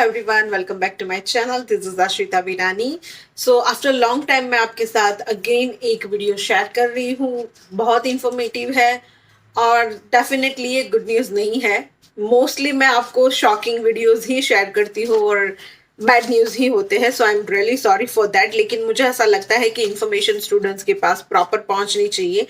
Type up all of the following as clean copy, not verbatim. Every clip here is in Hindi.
Everyone, welcome back to my channel. This is Ashrita Veerani. So after long time मैं आपके साथ अगेन एक वीडियो शेयर कर रही हूँ। बहुत इंफॉर्मेटिव है और डेफिनेटली ये गुड न्यूज़ नहीं है। मोस्टली मैं आपको शॉकिंग वीडियोस ही शेयर करती हूँ और बैड न्यूज़ ही होते हैं। So I am really sorry for that. लेकिन मुझे ऐसा लगता है कि इंफॉर्मेशन स्टूडेंट्स के पास प्रॉपर पहुंचनी चाहिए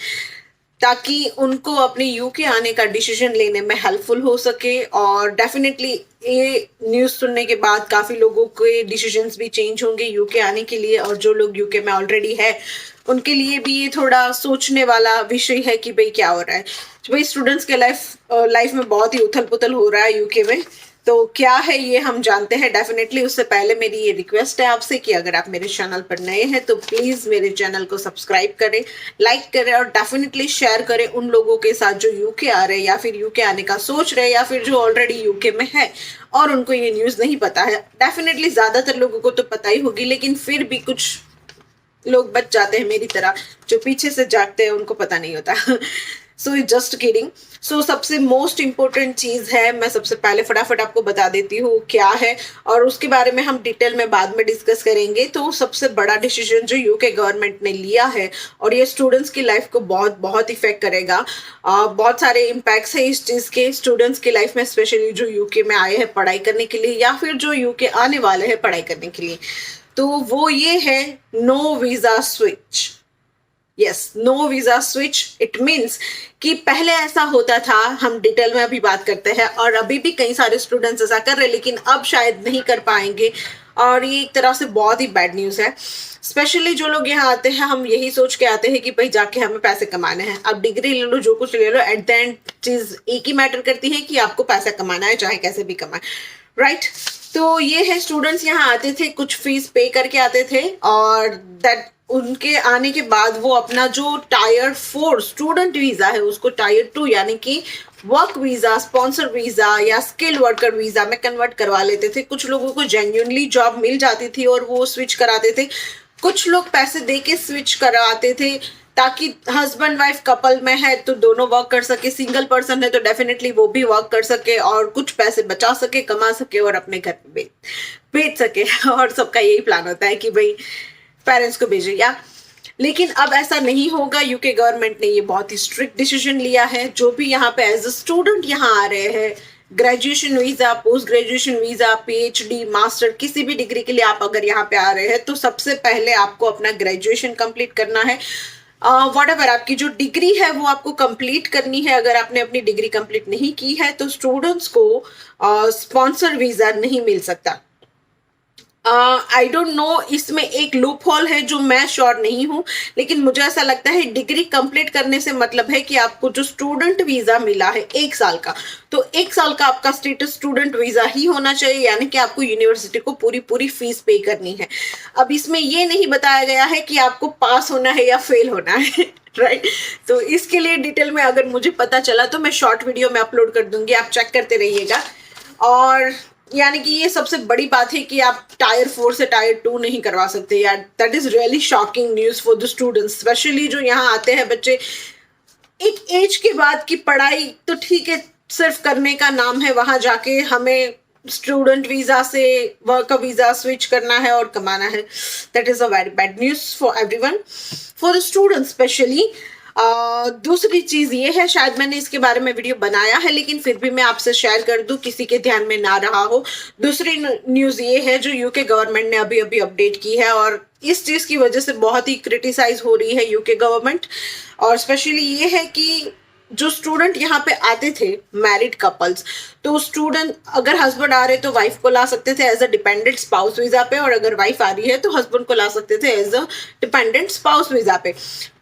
ताकि उनको अपने यूके आने का डिसीजन लेने में हेल्पफुल हो सके। और डेफिनेटली ये न्यूज़ सुनने के बाद काफ़ी लोगों के डिसीजंस भी चेंज होंगे यूके आने के लिए, और जो लोग यूके में ऑलरेडी है उनके लिए भी ये थोड़ा सोचने वाला विषय है कि भाई क्या हो रहा है। तो भाई स्टूडेंट्स के लाइफ में बहुत ही उथल पुथल हो रहा है यूके में। तो क्या है ये हम जानते हैं डेफिनेटली। उससे पहले मेरी ये रिक्वेस्ट है आपसे कि अगर आप मेरे चैनल पर नए हैं तो प्लीज़ मेरे चैनल को सब्सक्राइब करें, लाइक करें और डेफिनेटली शेयर करें उन लोगों के साथ जो यूके आ रहे हैं या फिर यूके आने का सोच रहे हैं या फिर जो ऑलरेडी यूके में है और उनको ये न्यूज़ नहीं पता है। डेफिनेटली ज़्यादातर लोगों को तो पता ही होगी, लेकिन फिर भी कुछ लोग बच जाते हैं मेरी तरह जो पीछे से जागते हैं, उनको पता नहीं होता। So just kidding. सो सबसे मोस्ट इम्पोर्टेंट चीज़ है, मैं सबसे पहले फटाफट आपको बता देती हूँ क्या है, और उसके बारे में हम डिटेल में बाद में डिस्कस करेंगे। तो सबसे बड़ा डिसीजन जो यूके गवर्नमेंट ने लिया है और ये स्टूडेंट्स की लाइफ को बहुत बहुत इफेक्ट करेगा। बहुत सारे इम्पैक्ट्स है इस चीज़ के स्टूडेंट्स की लाइफ में, स्पेशली जो यूके में आए हैं पढ़ाई करने के लिए या फिर जो यूके आने वाले हैं पढ़ाई करने के लिए। तो वो ये है no visa switch. Yes, no visa switch. It means कि पहले ऐसा होता था, हम डिटेल में अभी बात करते हैं, और अभी भी कई सारे स्टूडेंट्स ऐसा कर रहे हैं लेकिन अब शायद नहीं कर पाएंगे। और ये एक तरह से बहुत ही बैड न्यूज़ है। स्पेशली जो लोग यहाँ आते हैं, हम यही सोच के आते हैं कि भाई जाके हमें पैसे कमाने हैं। अब डिग्री ले लो, जो कुछ ले लो, एट द एंड चीज़ एक ही मैटर करती है कि आपको पैसा कमाना है, चाहे कैसे भी कमाए, राइट। तो ये है, स्टूडेंट्स यहाँ आते थे, कुछ फीस पे करके आते थे, और दैट उनके आने के बाद वो अपना जो टायर 4 स्टूडेंट वीज़ा है उसको टायर 2 यानी कि वर्क वीज़ा, स्पॉन्सर वीज़ा या स्किल वर्कर वीज़ा में कन्वर्ट करवा लेते थे। कुछ लोगों को जेन्युइनली जॉब मिल जाती थी और वो स्विच कराते थे। कुछ लोग पैसे दे के स्विच कराते थे ताकि हस्बैंड वाइफ कपल में है तो दोनों वर्क कर सके, सिंगल पर्सन है तो डेफिनेटली वो भी वर्क कर सके और कुछ पैसे बचा सके, कमा सके और अपने घर पे भेज सके। और सबका यही प्लान होता है कि भाई पेरेंट्स को भेजे या। लेकिन अब ऐसा नहीं होगा। यूके गवर्नमेंट ने ये बहुत ही स्ट्रिक्ट डिसीजन लिया है। जो भी यहाँ पे एज अ स्टूडेंट यहाँ आ रहे हैं, graduation visa, post graduation visa, PhD, master, किसी भी डिग्री के लिए आप अगर यहाँ पे आ रहे हैं तो सबसे पहले आपको अपना ग्रेजुएशन कंप्लीट करना है। वट एवर आपकी जो डिग्री है वो आपको कंप्लीट करनी है। अगर आपने अपनी डिग्री कंप्लीट नहीं की है तो स्टूडेंट्स को स्पॉन्सर वीज़ा नहीं मिल सकता। आई डोंट नो, इसमें एक लूप होल है जो मैं श्योर नहीं हूँ, लेकिन मुझे ऐसा लगता है डिग्री कंप्लीट करने से मतलब है कि आपको जो स्टूडेंट वीज़ा मिला है 1 साल का, तो 1 साल का आपका स्टेटस स्टूडेंट वीज़ा ही होना चाहिए, यानी कि आपको यूनिवर्सिटी को पूरी फीस पे करनी है। अब इसमें ये नहीं बताया गया है कि आपको पास होना है या फेल होना है, राइट। तो इसके लिए डिटेल में अगर मुझे पता चला तो मैं शॉर्ट वीडियो में अपलोड कर दूंगी, आप चेक करते रहिएगा। और यानी कि ये सबसे बड़ी बात है कि आप टायर 4 से टायर 2 नहीं करवा सकते यार। That is really shocking news for the students, specially जो यहाँ आते हैं बच्चे। एक एज के बाद की पढ़ाई तो ठीक है, सिर्फ करने का नाम है, वहां जाके हमें स्टूडेंट वीज़ा से वर्क वीज़ा स्विच करना है और कमाना है। That is a very bad news for everyone, for the students specially. दूसरी चीज़ ये है, शायद मैंने इसके बारे में वीडियो बनाया है लेकिन फिर भी मैं आपसे शेयर कर दूं, किसी के ध्यान में ना रहा हो। दूसरी न्यूज़ ये है जो यूके गवर्नमेंट ने अभी अभी अपडेट की है, और इस चीज़ की वजह से बहुत ही क्रिटिसाइज हो रही है यूके गवर्नमेंट। और स्पेशली ये है कि जो स्टूडेंट यहाँ पे आते थे, मैरिड कपल्स, तो स्टूडेंट अगर हस्बैंड आ रहे तो वाइफ को ला सकते थे as a dependent spouse visa पे, और अगर वाइफ आ रही है तो हस्बैंड को ला सकते थे as a dependent spouse visa पे।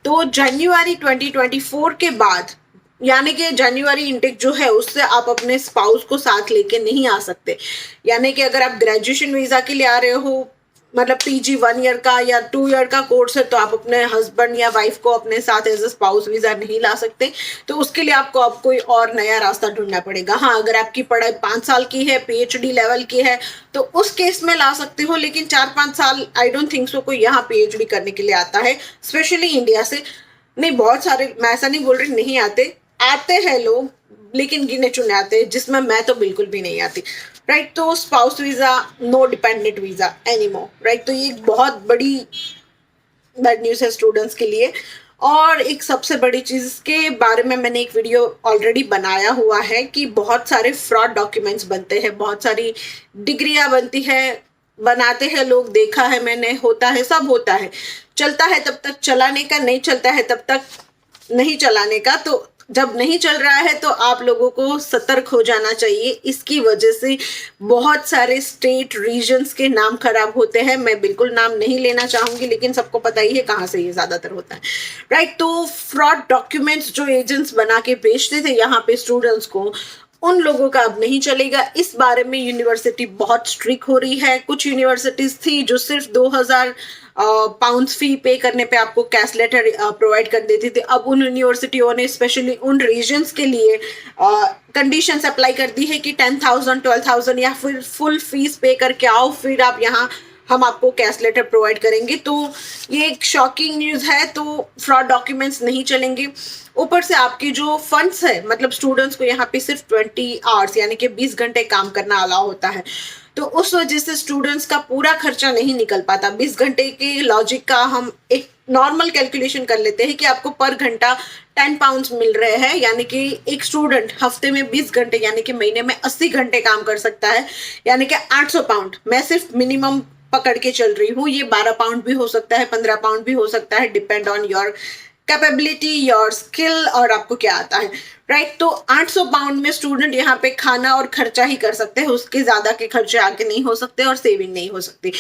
तो जनवरी 2024 के बाद, यानी कि जनवरी इनटेक जो है उससे आप अपने स्पाउस को साथ लेके नहीं आ सकते। यानी कि अगर आप ग्रेजुएशन वीज़ा के लिए आ रहे हो, मतलब पीजी 1 ईयर का या 2 ईयर का कोर्स है, तो आप अपने हस्बैंड या वाइफ को अपने साथ एज अ स्पाउस वीज़ा नहीं ला सकते। तो उसके लिए आपको अब कोई और नया रास्ता ढूंढना पड़ेगा। हाँ, अगर आपकी पढ़ाई 5 साल की है, पीएचडी लेवल की है, तो उस केस में ला सकते हो, लेकिन 4-5 साल आई डोंट थिंक सो कोई यहाँ पीएचडी करने के लिए आता है, स्पेशली इंडिया से। नहीं, बहुत सारे, मैं ऐसा नहीं बोल रही नहीं आते, आते हैं लोग, लेकिन गिने चुने आते हैं, जिसमें मैं तो बिल्कुल भी नहीं आती, राइट। तो spouse visa, no dependent visa anymore, right. तो ये एक बहुत बड़ी बैड न्यूज है स्टूडेंट्स के लिए। और एक सबसे बड़ी चीज के बारे में मैंने एक वीडियो ऑलरेडी बनाया हुआ है कि बहुत सारे फ्रॉड डॉक्यूमेंट्स बनते हैं, बहुत सारी डिग्रियां बनती है, बनाते हैं लोग, देखा है मैंने, होता है, सब होता है। चलता है तब तक चलाने का, नहीं चलता है तब तक नहीं चलाने का। तो जब नहीं चल रहा है तो आप लोगों को सतर्क हो जाना चाहिए। इसकी वजह से बहुत सारे स्टेट रीजन्स के नाम खराब होते हैं। मैं बिल्कुल नाम नहीं लेना चाहूंगी, लेकिन सबको पता ही है कहाँ से ये ज्यादातर होता है, राइट। तो फ्रॉड डॉक्यूमेंट्स जो एजेंट्स बना के बेचते थे यहाँ पे स्टूडेंट्स को, उन लोगों का अब नहीं चलेगा। इस बारे में यूनिवर्सिटी बहुत स्ट्रिक्ट हो रही है। कुछ यूनिवर्सिटीज थी जो सिर्फ 2000 पाउंड फी पे करने पे आपको कैश लेटर प्रोवाइड कर देती थी। अब उन यूनिवर्सिटियों ने स्पेशली उन रीजन्स के लिए कंडीशंस अप्लाई कर दी है कि 10,000 12,000 या फिर फुल फीस पे करके आओ, फिर आप यहाँ हम आपको कैश लेटर प्रोवाइड करेंगे। तो ये एक शॉकिंग न्यूज है। तो फ्रॉड डॉक्यूमेंट्स नहीं चलेंगे। ऊपर से आपके जो फंड्स है, मतलब स्टूडेंट्स को यहाँ पे सिर्फ 20 आवर्स यानी कि 20 घंटे काम करना अलाउ होता है। तो उस वजह से स्टूडेंट्स का पूरा खर्चा नहीं निकल पाता। 20 घंटे के लॉजिक का हम एक नॉर्मल कैलकुलेशन कर लेते हैं कि आपको पर घंटा 10 पाउंड्स मिल रहे हैं, यानी कि एक स्टूडेंट हफ्ते में 20 घंटे यानी कि महीने में 80 घंटे काम कर सकता है, यानी कि 800 पाउंड। मैं सिर्फ मिनिमम पकड़ के चल रही हूँ। ये 12 पाउंड भी हो सकता है, 15 पाउंड भी हो सकता है, depend on your capability, your skill और आपको क्या आता है, राइट। तो 800 पाउंड में स्टूडेंट यहाँ पे खाना और खर्चा ही कर सकते हैं, उसके ज्यादा के खर्चे आगे नहीं हो सकते और सेविंग नहीं हो सकती।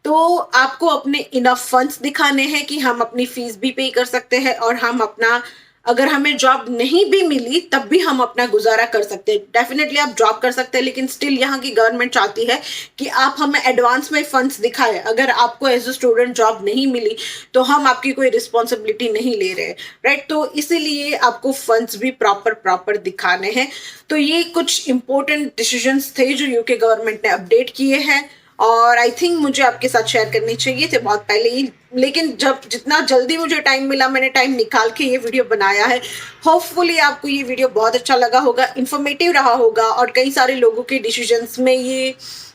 तो आपको अपने इनफ फंड्स दिखाने हैं कि हम अपनी फीस भी पे कर सकते हैं और हम अपना, अगर हमें जॉब नहीं भी मिली तब भी हम अपना गुजारा कर सकते हैं। डेफिनेटली आप जॉब कर सकते हैं, लेकिन स्टिल यहाँ की गवर्नमेंट चाहती है कि आप हमें एडवांस में फंड्स दिखाएं। अगर आपको एज अ स्टूडेंट जॉब नहीं मिली तो हम आपकी कोई रिस्पॉन्सिबिलिटी नहीं ले रहे, राइट। तो इसीलिए आपको फंड्स भी प्रॉपर दिखाने हैं। तो ये कुछ इंपॉर्टेंट डिसीजंस थे जो यूके गवर्नमेंट ने अपडेट किए हैं और आई थिंक मुझे आपके साथ शेयर करने चाहिए थे बहुत पहले ही, लेकिन जब जितना जल्दी मुझे टाइम मिला मैंने टाइम निकाल के ये वीडियो बनाया है। होपफुली आपको ये वीडियो बहुत अच्छा लगा होगा, इन्फॉर्मेटिव रहा होगा और कई सारे लोगों के डिसीजंस में ये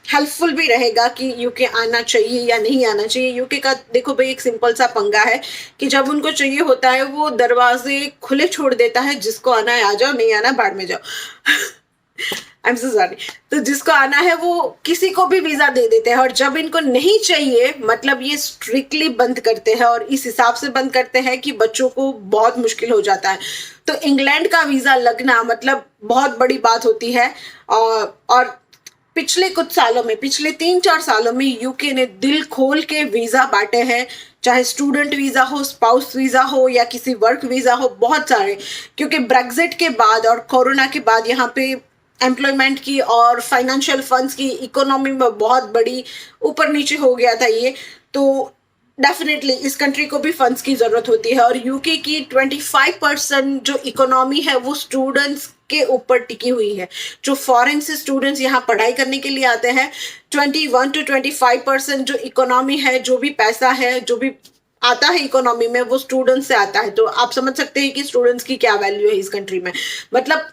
हेल्पफुल भी रहेगा कि यूके आना चाहिए या नहीं आना चाहिए। यूके का देखो भाई एक सिंपल सा पंगा है कि जब उनको चाहिए होता है वो दरवाजे खुले छोड़ देता है, जिसको आना है आ जाओ, नहीं आना भाड़ में जाओ। I am so sorry. तो जिसको आना है वो किसी को भी वीजा दे देते हैं और जब इनको नहीं चाहिए मतलब ये स्ट्रिक्टली बंद करते हैं और इस हिसाब से बंद करते हैं कि बच्चों को बहुत मुश्किल हो जाता है। तो इंग्लैंड का वीजा लगना मतलब बहुत बड़ी बात होती है और पिछले कुछ सालों में, पिछले 3-4 सालों में यूके ने दिल खोल के वीजा बांटे हैं, चाहे स्टूडेंट वीजा हो, स्पाउस वीजा हो या किसी वर्क वीजा हो, बहुत सारे। क्योंकि ब्रेक्जिट के बाद और कोरोना के बाद यहाँ पे एम्प्लॉयमेंट की और फाइनेंशियल फंड्स की इकोनॉमी में बहुत बड़ी ऊपर नीचे हो गया था ये। तो डेफिनेटली इस कंट्री को भी फंड्स की जरूरत होती है और यूके की 25% जो इकोनॉमी है वो स्टूडेंट्स के ऊपर टिकी हुई है। जो फॉरेन से स्टूडेंट्स यहाँ पढ़ाई करने के लिए आते हैं, 21 to 25% जो इकोनॉमी है, जो भी पैसा है, जो भी आता है इकोनॉमी में वो स्टूडेंट्स से आता है। तो आप समझ सकते हैं कि स्टूडेंट्स की क्या वैल्यू है इस कंट्री में। मतलब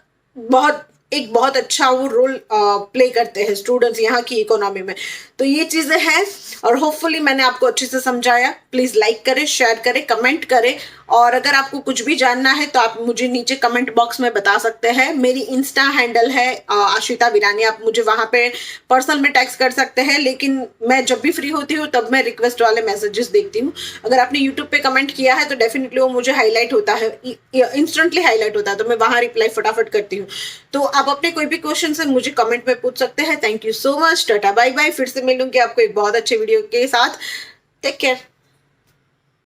बहुत अच्छा वो रोल प्ले करते हैं स्टूडेंट्स यहाँ की इकोनॉमी में। तो ये चीजें हैं और होपफुली मैंने आपको अच्छे से समझाया। प्लीज लाइक करें, शेयर करें, कमेंट करें और अगर आपको कुछ भी जानना है तो आप मुझे नीचे कमेंट बॉक्स में बता सकते हैं। मेरी इंस्टा हैंडल है आश्विता वीरानी, आप मुझे वहां पे पर्सनल में टेक्स्ट कर सकते हैं, लेकिन मैं जब भी फ्री होती हूँ तब मैं रिक्वेस्ट वाले मैसेजेस देखती हूँ। अगर आपने यूट्यूब पे कमेंट किया है तो डेफिनेटली वो मुझे हाईलाइट होता है, इंस्टेंटली हाईलाइट होता है, तो मैं वहां रिप्लाई फटाफट करती हूँ। तो आप अपने कोई भी क्वेश्चन है मुझे कमेंट में पूछ सकते हैं। Thank you so much, tata bye bye. फिर से मिलूंगी आपको एक बहुत अच्छे वीडियो के साथ। Take care.